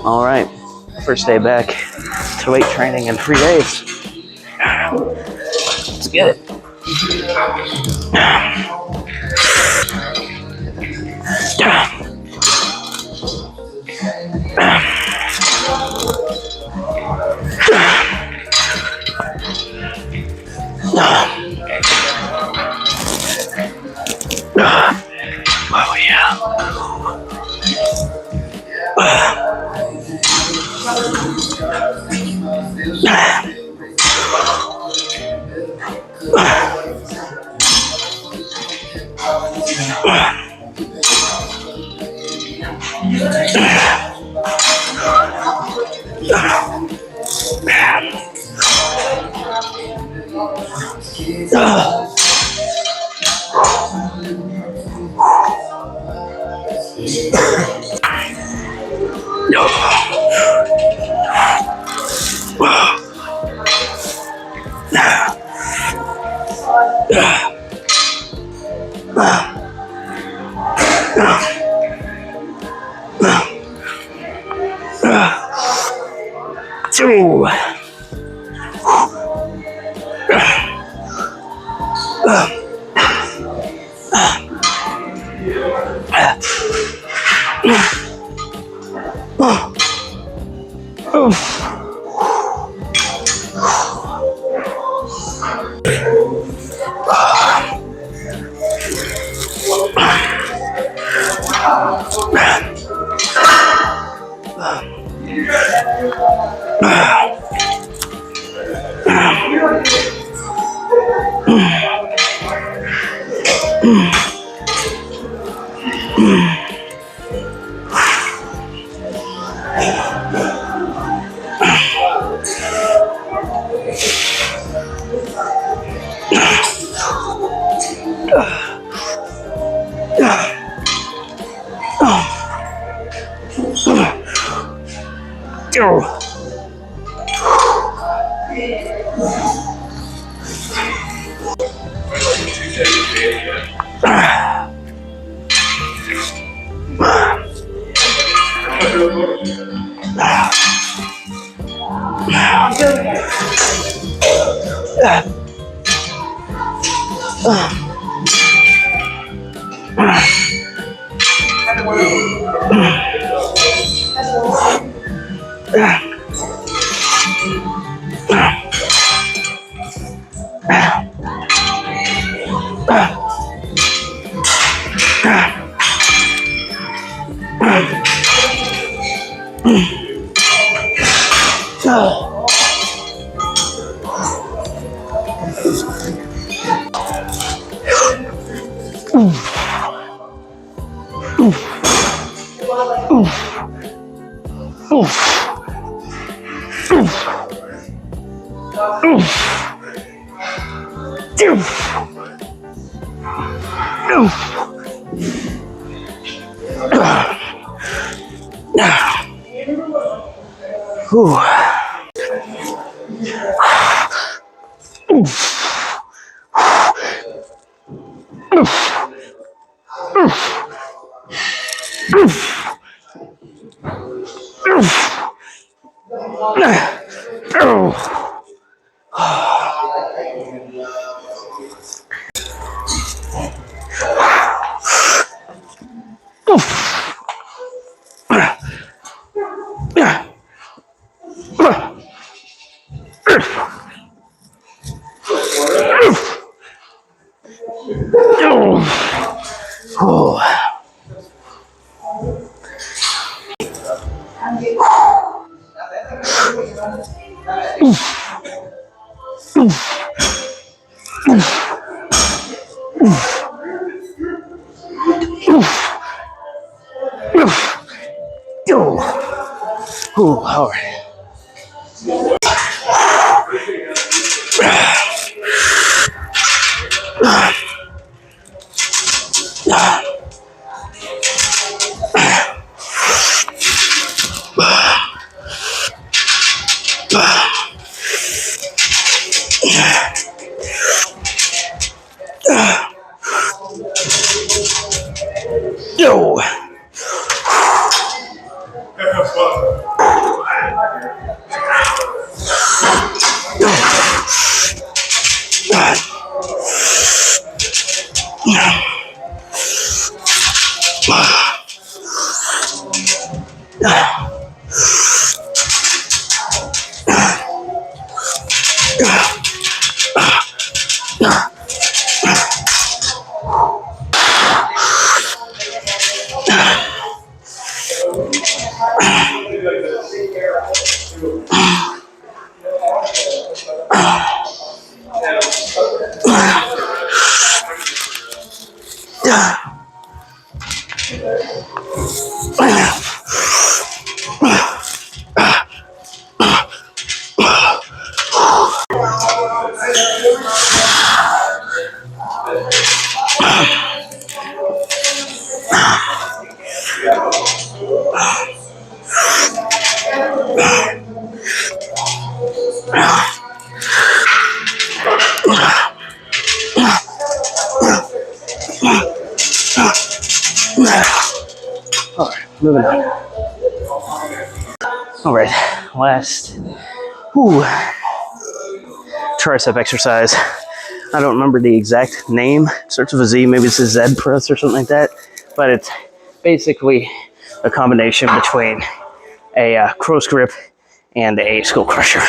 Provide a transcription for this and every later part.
All right, first day back to weight training in 3 days. Let's get it. Oh yeah. Two. All right. Yo. Moving on. All right, last tricep exercise. I don't remember the exact name. It starts with a Z, maybe it's a Z press or something like that. But it's basically a combination between a crow's grip and a skull crusher.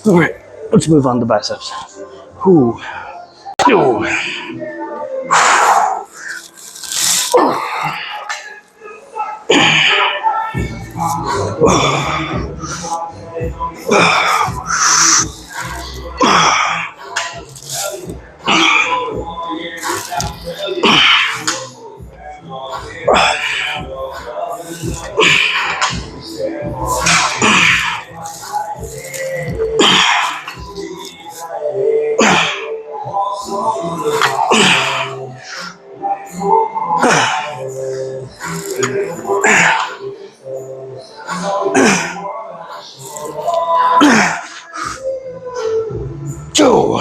All right, let's move on to biceps. Ooh. Ooh. Joe.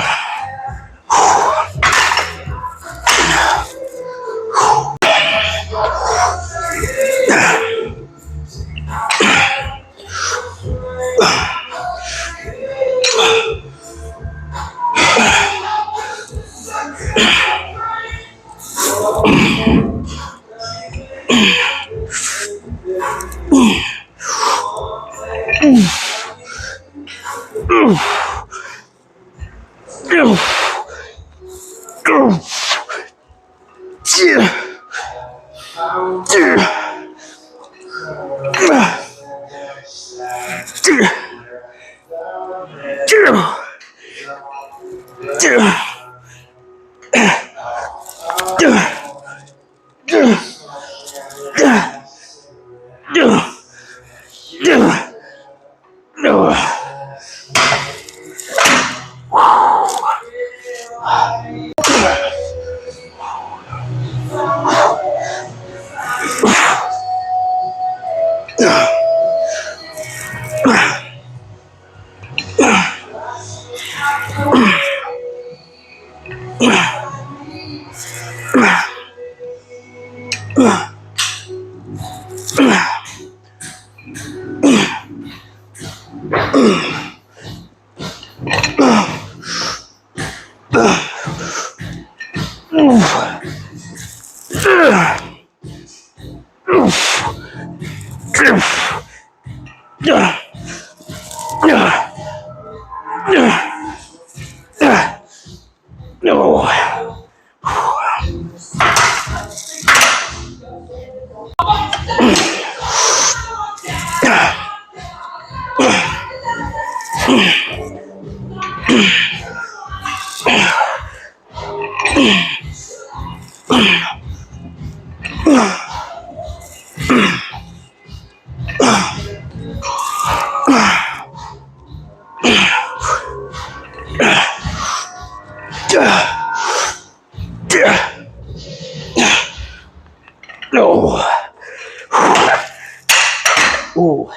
Ooh.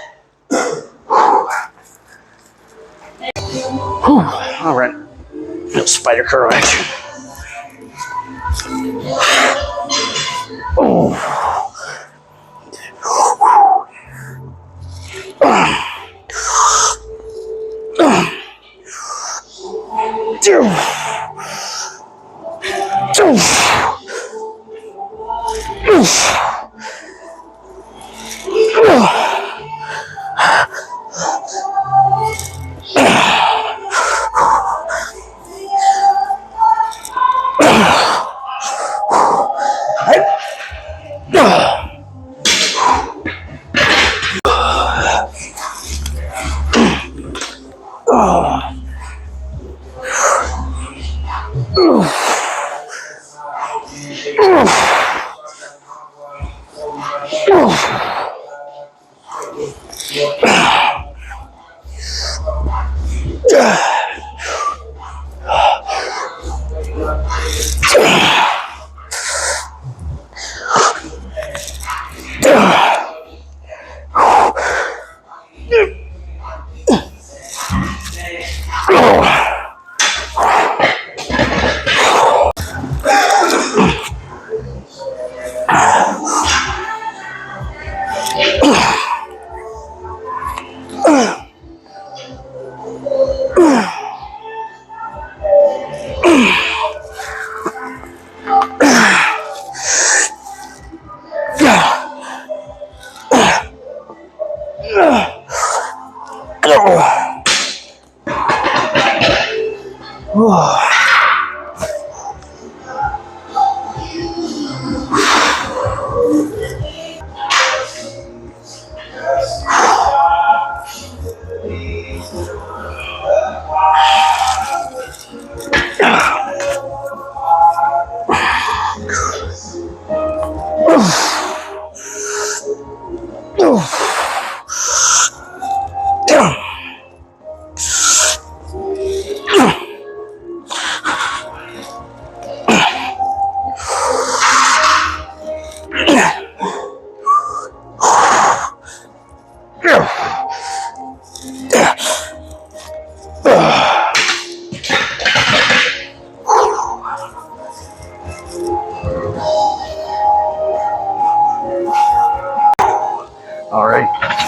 All right. No spider curl action. Oh.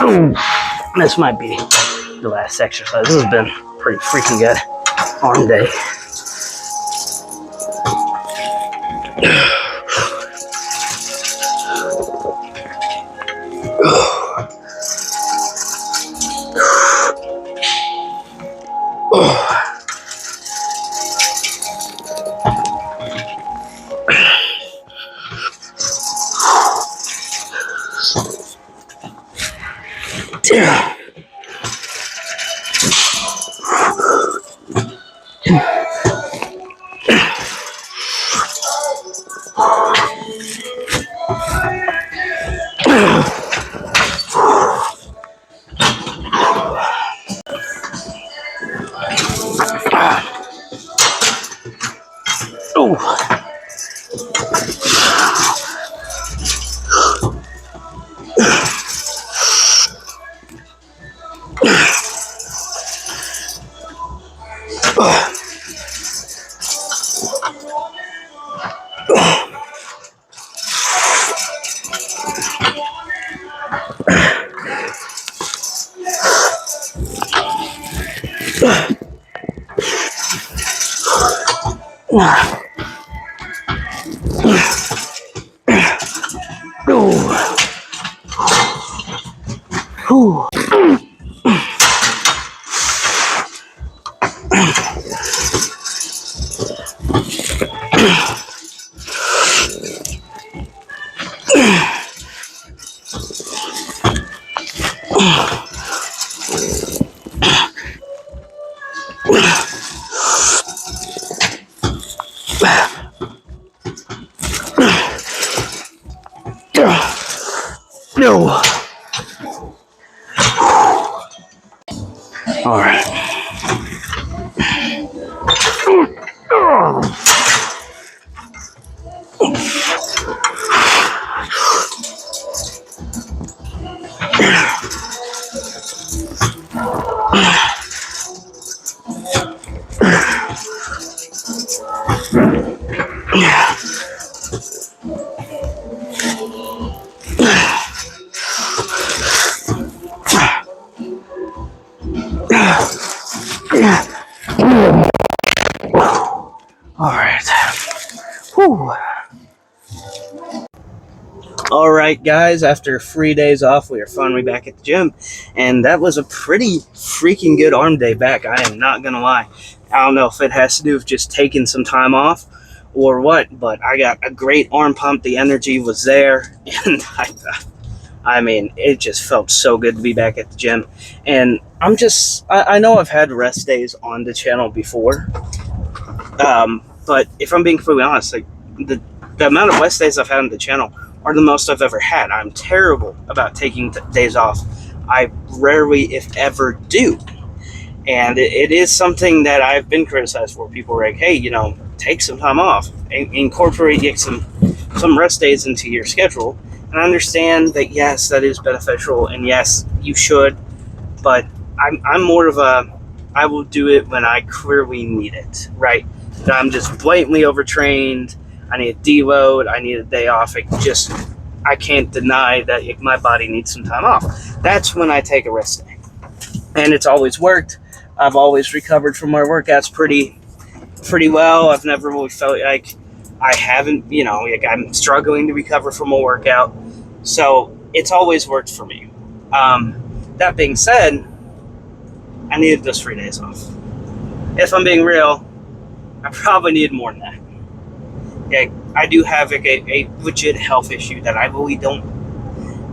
This might be the last exercise. This has been pretty freaking good arm day. No. All right. All right. Whew. All right, guys, after 3 days off, we are finally back at the gym, and that was a pretty freaking good arm day back. I am not going to lie. I don't know if it has to do with just taking some time off or what, but I got a great arm pump. The energy was there, and I mean, it just felt so good to be back at the gym. And I know I've had rest days on the channel before, but if I'm being completely honest, like the amount of rest days I've had on the channel are the most I've ever had. I'm terrible about taking days off. I rarely, if ever, do. And it is something that I've been criticized for. People are like, hey, take some time off. Incorporate some rest days into your schedule. And I understand that, yes, that is beneficial. And yes, you should. But I'm more of I will do it when I clearly need it, right? I'm just blatantly overtrained. I need a deload. I need a day off. I can't deny that my body needs some time off. That's when I take a rest day. And it's always worked. I've always recovered from my workouts pretty well. I've never really felt like I haven't, like I'm struggling to recover from a workout. So it's always worked for me. That being said, I needed those 3 days off. If I'm being real, I probably needed more than that. Yeah, I do have a legit health issue that I really don't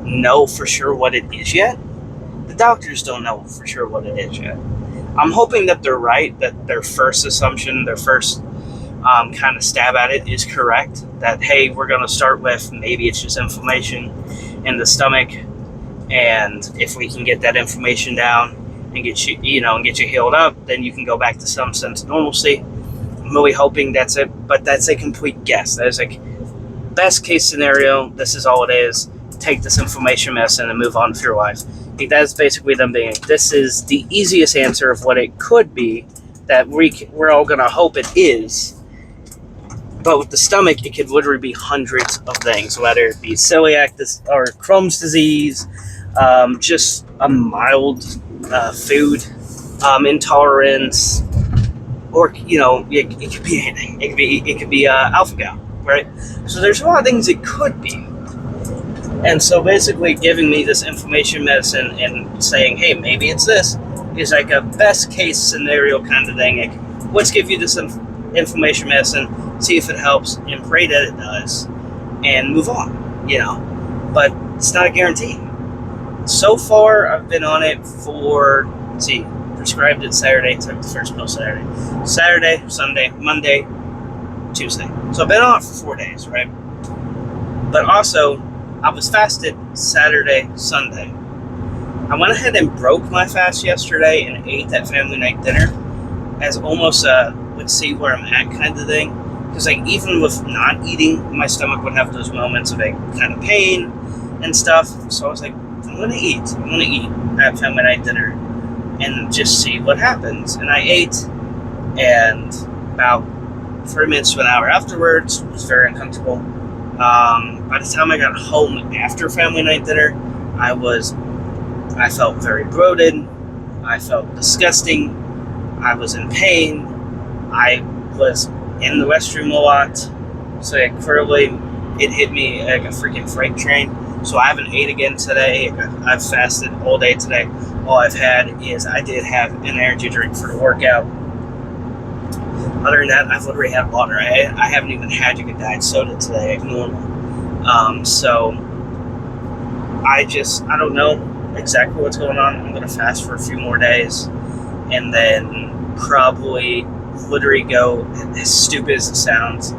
know for sure what it is yet. The doctors don't know for sure what it is yet. I'm hoping that they're right, that their first assumption, their first kind of stab at it is correct. That, hey, we're going to start with maybe it's just inflammation in the stomach, and if we can get that inflammation down and get you healed up, then you can go back to some sense of normalcy. I'm really hoping that's it, but that's a complete guess. That is like best case scenario. This is all it is. Take this inflammation medicine and move on with your life. I think that's basically them being. This is the easiest answer of what it could be. That we're all gonna hope it is. But with the stomach, it could literally be hundreds of things, whether it be celiac or Crohn's disease, just a mild food intolerance, or it could be anything. It could be alpha gal, right? So there's a lot of things it could be. And so basically giving me this inflammation medicine and saying, hey, maybe it's this, is like a best case scenario kind of thing. Like, let's give you this inflammation medicine, see if it helps, and pray that it does, and move on, But it's not a guarantee. So far, I've been on it for, prescribed it Saturday, took the first pill Saturday, Sunday, Monday, Tuesday. So I've been on it for 4 days, right? But also, I was fasted Saturday, Sunday. I went ahead and broke my fast yesterday and ate that family night dinner as almost a let's see where I'm at kind of thing. Because even with not eating, my stomach would have those moments of kind of pain and stuff. So I was like, I'm going to eat that family night dinner and just see what happens. And I ate, and about 30 minutes to an hour afterwards, it was very uncomfortable. By the time I got home after family night dinner, I felt very bloated. I felt disgusting. I was in pain. I was in the restroom a lot. So clearly it hit me like a freaking freight train. So I haven't ate again today. I've fasted all day today. All I've had is I did have an energy drink for the workout. Other than that, I've literally had water. I haven't even had like a diet soda today like normal. So I don't know exactly what's going on. I'm going to fast for a few more days and then probably literally go, as stupid as it sounds,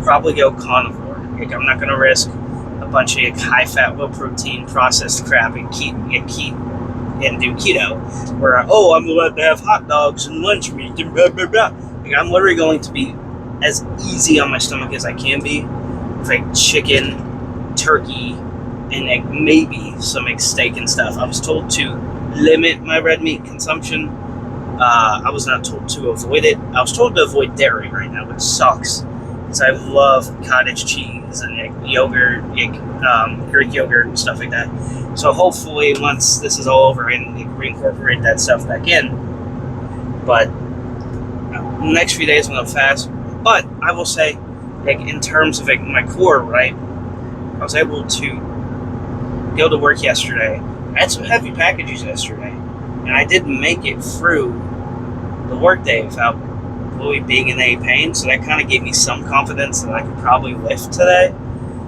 probably go carnivore. I'm not going to risk a bunch of high-fat, low-protein processed crap and do keto, where I'm allowed to have hot dogs and lunch meat and blah, blah, blah. I'm literally going to be as easy on my stomach as I can be with chicken, turkey, and maybe some steak and stuff. I was told to limit my red meat consumption. I was not told to avoid it. I was told to avoid dairy right now, which sucks, because I love cottage cheese and yogurt, Greek yogurt and stuff like that. So hopefully once this is all over, I can reincorporate that stuff back in. But the next few days I'm going to fast. But I will say, in terms of my core, right, I was able to go to work yesterday. I had some heavy packages yesterday, and I didn't make it through the workday without really being in any pain. So that kind of gave me some confidence that I could probably lift today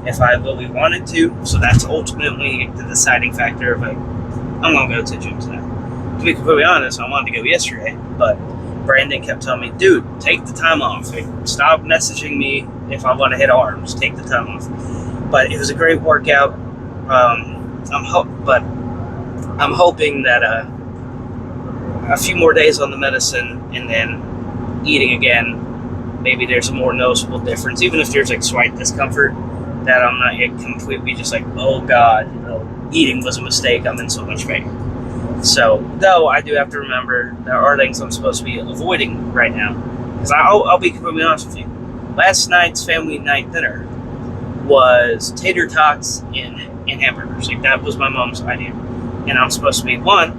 if I really wanted to. So that's ultimately the deciding factor of I'm going to go to the gym today. To be completely honest, I wanted to go yesterday, but Brandon kept telling me, dude, take the time off. Stop messaging me if I want to hit arms. Take the time off. But it was a great workout. I'm hoping that a few more days on the medicine and then eating again, maybe there's a more noticeable difference. Even if there's slight discomfort, that I'm not yet completely just oh God, eating was a mistake. I'm in so much pain. So, though, I do have to remember there are things I'm supposed to be avoiding right now. Because I'll be completely honest with you. Last night's family night dinner was tater tots and hamburgers. That was my mom's idea. And I'm supposed to be, one,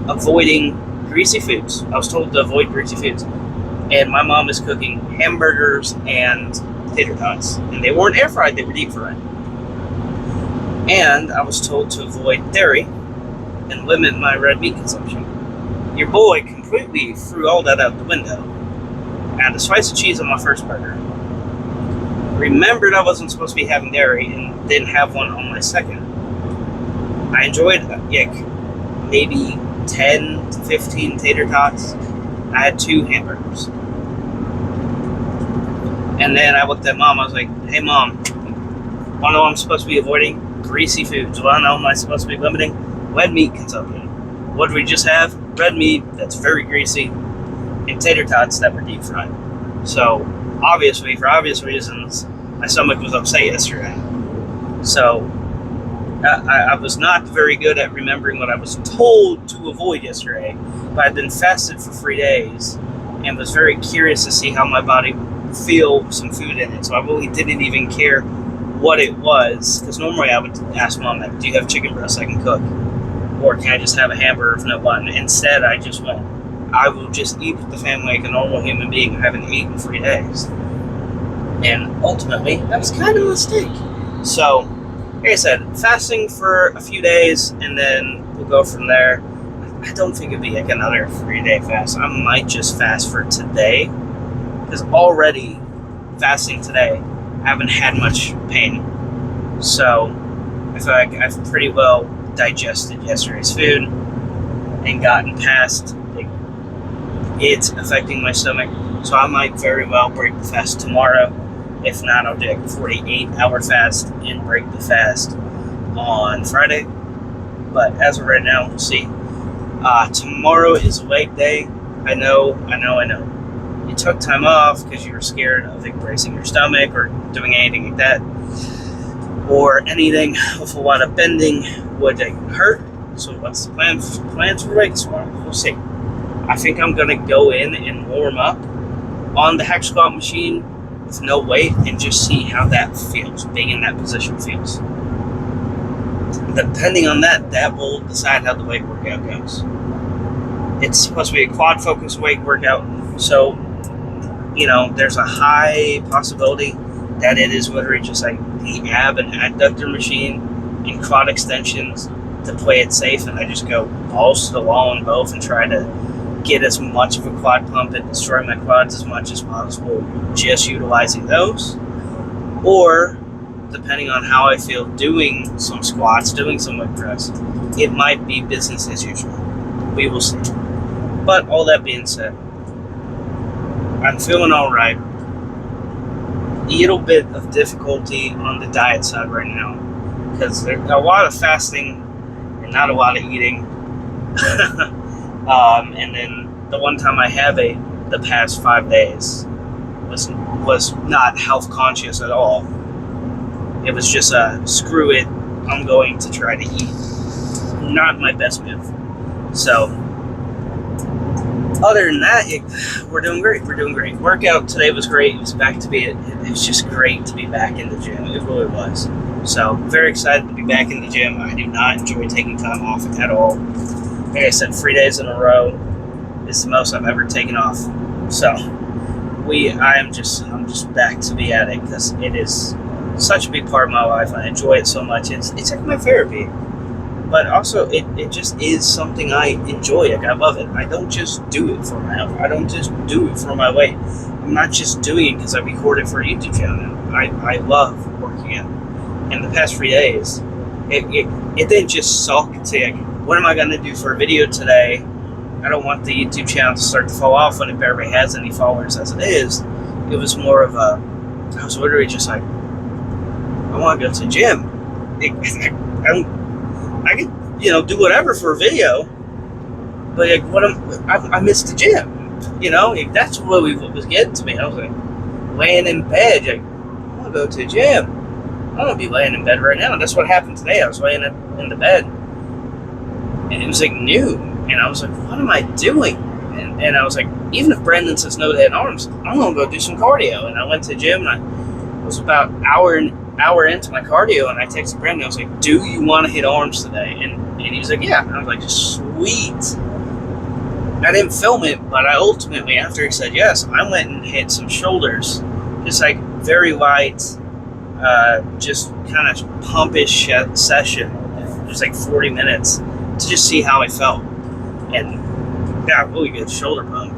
avoiding greasy foods. I was told to avoid greasy foods. And my mom is cooking hamburgers and tater tots. And they weren't air fried, they were deep fried. And I was told to avoid dairy and limit my red meat consumption. Your boy completely threw all that out the window. I had a slice of cheese on my first burger. Remembered I wasn't supposed to be having dairy and didn't have one on my second. I enjoyed maybe 10 to 15 tater tots. I had 2 hamburgers. And then I looked at Mom. I was like, hey, Mom, I know I'm supposed to be avoiding greasy foods. Well, I know I'm supposed to be limiting red meat consumption. What did we just have? Red meat that's very greasy and tater tots that were deep fried. So, obviously, for obvious reasons, my stomach was upset yesterday. So, I was not very good at remembering what I was told to avoid yesterday. But I'd been fasted for 3 days and was very curious to see how my body would feel with some food in it. So I really didn't even care what it was, because normally I would ask Mom, like, do you have chicken breast I can cook? Or can I just have a hamburger with no bun? Instead, I just went, I will just eat with the family like a normal human being. I haven't eaten in 3 days. And ultimately, that was kind of a mistake. So, like I said, fasting for a few days, and then we'll go from there. I don't think it'd be like another 3-day fast. I might just fast for today, because already fasting today, I haven't had much pain. So I feel like I've pretty well digested yesterday's food and gotten past it affecting my stomach. So I might very well break the fast tomorrow. If not, I'll do like a 48-hour fast and break the fast on Friday. But as of right now, we'll see. Tomorrow is leg day. I know. You took time off because you were scared of like bracing your stomach or doing anything like that, or anything with a lot of bending would hurt. So what's the plan for weights tomorrow? We'll see. I think I'm gonna go in and warm up on the hack squat machine with no weight and just see how that feels. Being in that position feels. Depending on that will decide how the weight workout goes. It's supposed to be a quad focused weight workout, so there's a high possibility that it is literally just like the ab and adductor machine and quad extensions to play it safe, and I just go balls to the wall on both and try to get as much of a quad pump and destroy my quads as much as possible just utilizing those. Or depending on how I feel doing some squats, doing some leg press, it might be business as usual. We will see. But all that being said, I'm feeling all right. A little bit of difficulty on the diet side right now because there's a lot of fasting and not a lot of eating. And then the one time I have ate the past 5 days was not health conscious at all. It was just screw it, I'm going to try to eat. Not my best move. So other than that, we're doing great. Workout today was great. It was back to be it. It was just great to be back in the gym. It really was. So very excited to be back in the gym. I do not enjoy taking time off at all. Like I said, 3 days in a row is the most I've ever taken off. So I'm just back to be at it because it is such a big part of my life. I enjoy it so much. It's like my therapy. But also, it just is something I enjoy. Like, I love it. I don't just do it for my health. I don't just do it for my weight. I'm not just doing it because I record it for a YouTube channel now. I love working out. And the past 3 days, it didn't just suck to like, what am I going to do for a video today? I don't want the YouTube channel to start to fall off when it barely has any followers as it is. It was more of I was literally just like, I want to go to the gym. I could, do whatever for a video, but like, I missed the gym. That's what was getting to me. I was like laying in bed, like, I want to go to the gym. I don't want to be laying in bed right now. And that's what happened today. I was laying in the bed, and it was like noon, and I was like, what am I doing? And I was like, even if Brandon says no to hit arms, I'm gonna go do some cardio. And I went to the gym, and I was about an hour into my cardio, and I texted Brandon. I was like, do you want to hit arms today? And he was like, yeah. And I was like, sweet. I didn't film it, but I ultimately, after he said yes, I went and hit some shoulders, just like very light, just kind of pumpish session. It was like 40 minutes to just see how I felt, and got a really good shoulder pump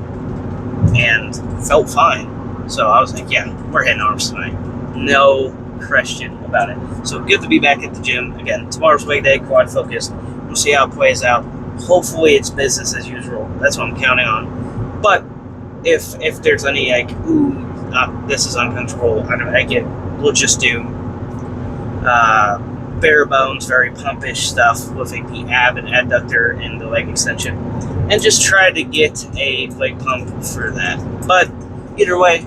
and felt fine. So I was like, yeah, we're hitting arms tonight. No question about it. So good to be back at the gym again. Tomorrow's leg day, quad focused. We'll see how it plays out. Hopefully it's business as usual. That's what I'm counting on. But if there's any like, this is uncomfortable, we'll just do bare bones, very pumpish stuff with like the ab and adductor and the leg extension, and just try to get a leg pump for that. But either way,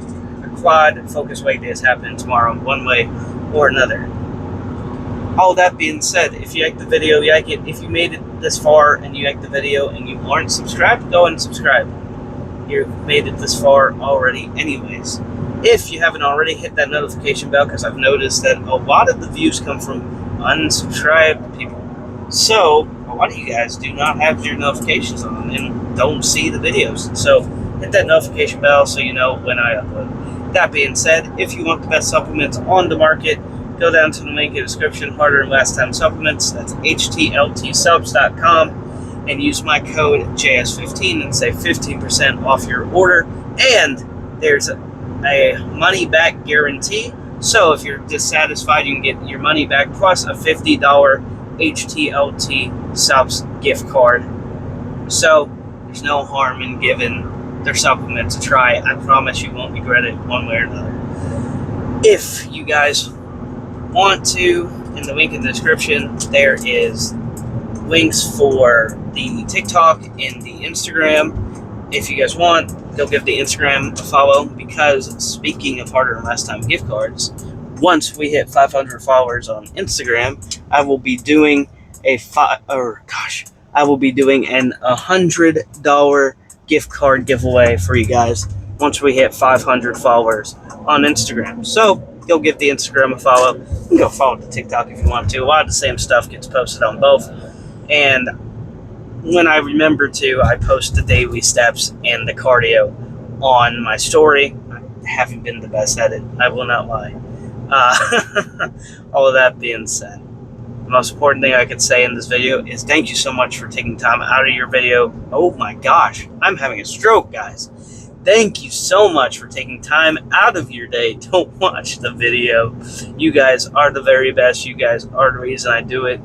quad focus weight day is happening tomorrow one way or another. All that being said, if you like the video, you like it. If you made it this far and you like the video and you aren't subscribed, go and subscribe. you've made it this far already anyways. If you haven't already, hit that notification bell, because I've noticed that a lot of the views come from unsubscribed people. So a lot of you guys do not have your notifications on and don't see the videos. So hit that notification bell so you know when I upload. That being said, if you want the best supplements on the market, go down to the link in the description, Harder Than Last Time Supplements. That's HTLTsubs.com. And use my code JS15 and save 15% off your order. And there's a money back guarantee. So if you're dissatisfied, you can get your money back plus a $50 HTLT subs gift card. So there's no harm in giving their supplement a try. I promise you won't regret it one way or another. If you guys want to, in the link in the description, there is links for the TikTok and the Instagram. If you guys want, go give the Instagram a follow, because speaking of Harder Than Last Time gift cards, once we hit 500 followers on Instagram, I will be doing an $100 gift card giveaway for you guys once we hit 500 followers on Instagram. So go give the Instagram a follow. You can go follow the TikTok if you want to. A lot of the same stuff gets posted on both. And when I remember to, I post the daily steps and the cardio on my story. I haven't been the best at it, I will not lie. All of that being said, the most important thing I could say in this video is thank you so much for taking time out of your video. Oh my gosh, I'm having a stroke, guys. Thank you so much for taking time out of your day to watch the video. You guys are the very best. You guys are the reason I do it,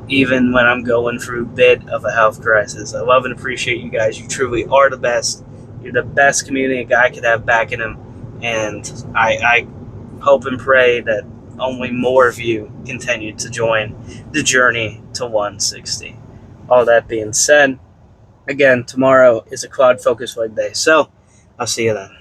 even when I'm going through a bit of a health crisis. I love and appreciate you guys. You truly are the best. You're the best community a guy could have backing him. And I hope and pray that only more of you continue to join the journey to 160. All that being said, again, tomorrow is a quad focus leg day. So I'll see you then.